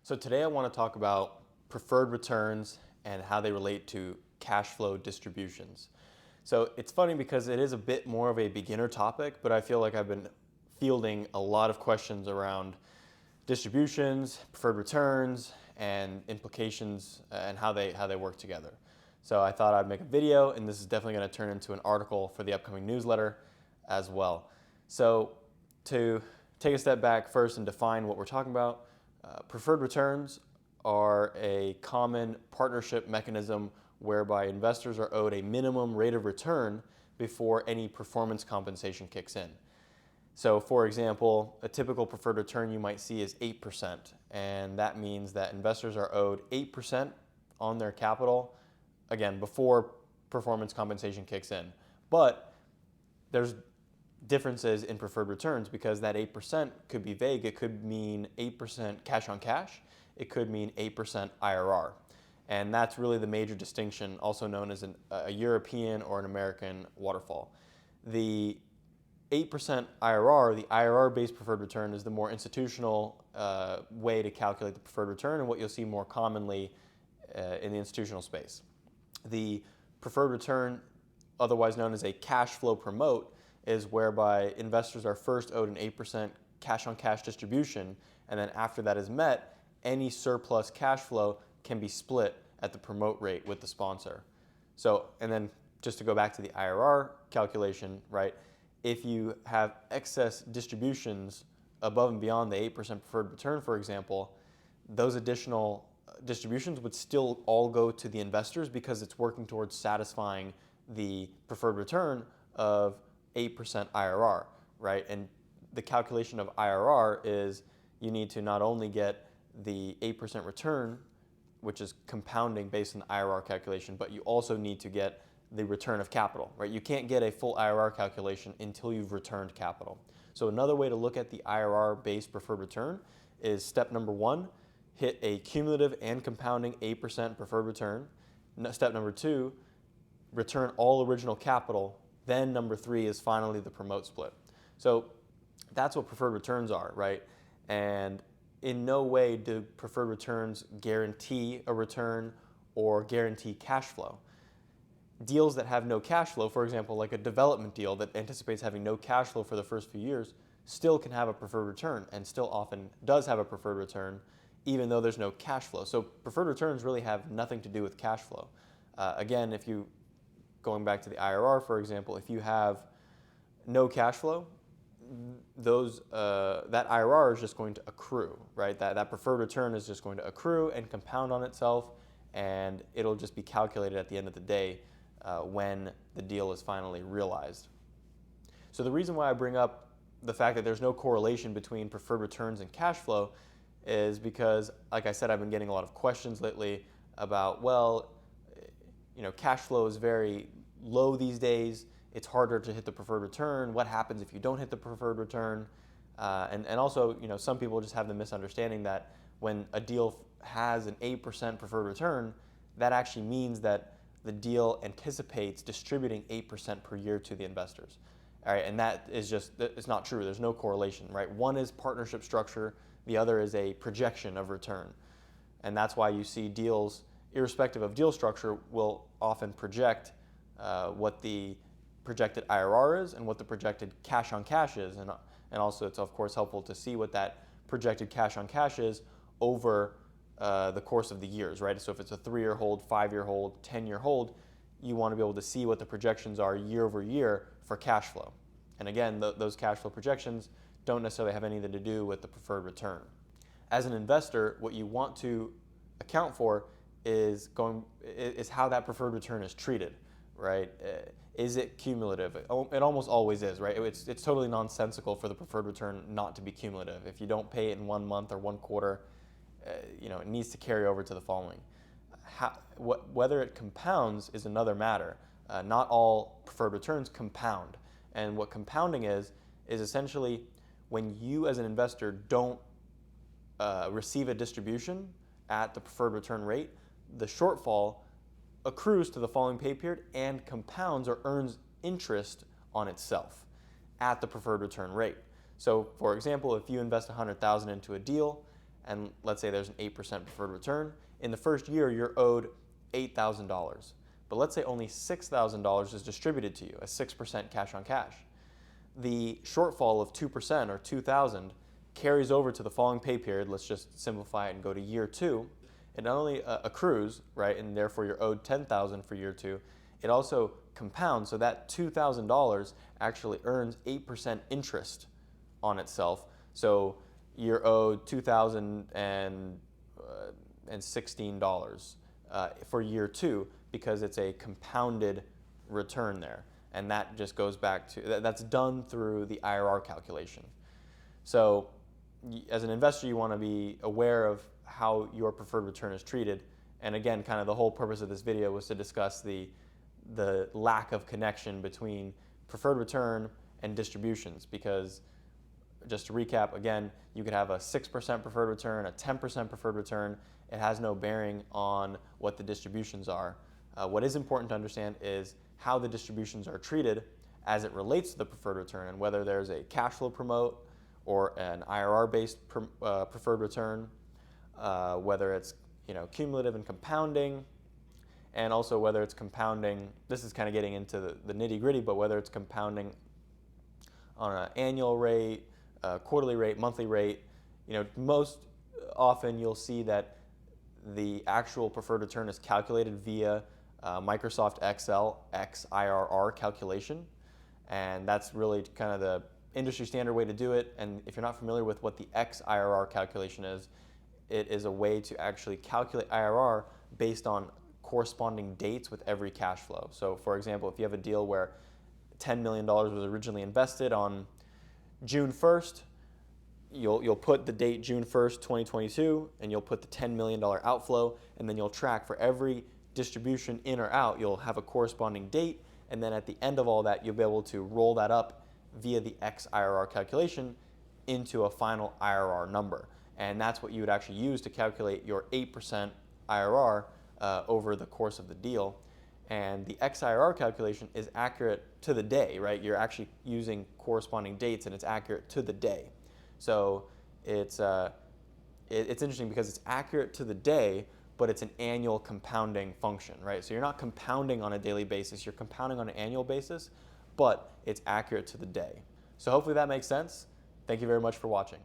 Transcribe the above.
So today I want to talk about preferred returns and how they relate to cash flow distributions. So it's funny because it is a bit more of a beginner topic, but I feel like I've been fielding a lot of questions around distributions, preferred returns, and implications and how they work together. So I thought I'd make a video, and this is definitely going to turn into an article for the upcoming newsletter as well. So to take a step back first and define what we're talking about, preferred returns are a common partnership mechanism whereby investors are owed a minimum rate of return before any performance compensation kicks in. So for example, a typical preferred return you might see is 8%, and that means that investors are owed 8% on their capital, again, before performance compensation kicks in. But there's differences in preferred returns because that 8% could be vague. It could mean 8% cash on cash. It could mean 8% IRR. And that's really the major distinction, also known as a European or an American waterfall. The 8% IRR, the IRR-based preferred return, is the more institutional way to calculate the preferred return and what you'll see more commonly in the institutional space. The preferred return, otherwise known as a cash flow promote, is whereby investors are first owed an 8% cash-on-cash distribution, and then after that is met, any surplus cash flow can be split at the promote rate with the sponsor. So, and then just to go back to the IRR calculation, right? If you have excess distributions above and beyond the 8% preferred return, for example, those additional distributions would still all go to the investors because it's working towards satisfying the preferred return of 8% IRR, right? And the calculation of IRR is you need to not only get the 8% return, which is compounding based on the IRR calculation, but you also need to get the return of capital, right? You can't get a full IRR calculation until you've returned capital. So another way to look at the IRR-based preferred return is step number one, hit a cumulative and compounding 8% preferred return. Step number two, return all original capital. Then number three is finally the promote split. So that's what preferred returns are, right? And in no way do preferred returns guarantee a return or guarantee cash flow. Deals that have no cash flow, for example, like a development deal that anticipates having no cash flow for the first few years, still can have a preferred return and still often does have a preferred return even though there's no cash flow. So preferred returns really have nothing to do with cash flow. Again, if you going back to the IRR, for example, if you have no cash flow, that IRR is just going to accrue, right? That preferred return is just going to accrue and compound on itself, and it'll just be calculated at the end of the day when the deal is finally realized. So the reason why I bring up the fact that there's no correlation between preferred returns and cash flow is because, like I said, I've been getting a lot of questions lately about, well, cash flow is very low these days. It's harder to hit the preferred return. What happens if you don't hit the preferred return? And also, some people just have the misunderstanding that when a deal has an 8% preferred return, that actually means that the deal anticipates distributing 8% per year to the investors. All right, and that is it's not true. There's no correlation, right? One is partnership structure. The other is a projection of return. And that's why you see deals, irrespective of deal structure, will often project what the projected IRR is and what the projected cash on cash is. And also it's of course helpful to see what that projected cash on cash is over the course of the years, right? So if it's a 3-year hold, 5-year hold, 10-year hold, you want to be able to see what the projections are year over year for cash flow. And again, those cash flow projections don't necessarily have anything to do with the preferred return. As an investor, what you want to account for is how that preferred return is treated, right? Is it cumulative? It almost always is, right? It's totally nonsensical for the preferred return not to be cumulative. If you don't pay it in 1 month or 1 quarter, it needs to carry over to the following. Whether it compounds is another matter. Not all preferred returns compound. And what compounding is essentially when you as an investor don't receive a distribution at the preferred return rate, the shortfall accrues to the following pay period and compounds or earns interest on itself at the preferred return rate. So for example, if you invest $100,000 into a deal and let's say there's an 8% preferred return, in the first year you're owed $8,000. But let's say only $6,000 is distributed to you as 6% cash on cash. The shortfall of 2% or $2,000 carries over to the following pay period. Let's just simplify it and go to year 2. It not only accrues, right, and therefore you're owed $10,000 for year 2, it also compounds, so that $2,000 actually earns 8% interest on itself. So you're owed $2,016 for year 2 because it's a compounded return there. And that just goes back to, that's done through the IRR calculation. So as an investor, you want to be aware of how your preferred return is treated. And again, kind of the whole purpose of this video was to discuss the lack of connection between preferred return and distributions, because just to recap again, you could have a 6% preferred return, a 10% preferred return. It has no bearing on what the distributions are. What is important to understand is how the distributions are treated as it relates to the preferred return, and whether there's a cash flow promote or an IRR-based preferred return, whether it's cumulative and compounding, and also whether it's compounding. This is kind of getting into the nitty-gritty, but whether it's compounding on an annual rate, quarterly rate, monthly rate. Most often you'll see that the actual preferred return is calculated via Microsoft Excel XIRR calculation, and that's really kind of the industry standard way to do it. And if you're not familiar with what the XIRR calculation is, it is a way to actually calculate IRR based on corresponding dates with every cash flow. So for example, if you have a deal where $10 million was originally invested on June 1st, you'll put the date June 1st, 2022, and you'll put the $10 million outflow, and then you'll track for every distribution in or out, you'll have a corresponding date, and then at the end of all that, you'll be able to roll that up via the XIRR calculation into a final IRR number. And that's what you would actually use to calculate your 8% IRR over the course of the deal. And the XIRR calculation is accurate to the day, right? You're actually using corresponding dates, and it's accurate to the day. So it's interesting because it's accurate to the day, but it's an annual compounding function, right? So you're not compounding on a daily basis, you're compounding on an annual basis, but it's accurate to the day. So hopefully that makes sense. Thank you very much for watching.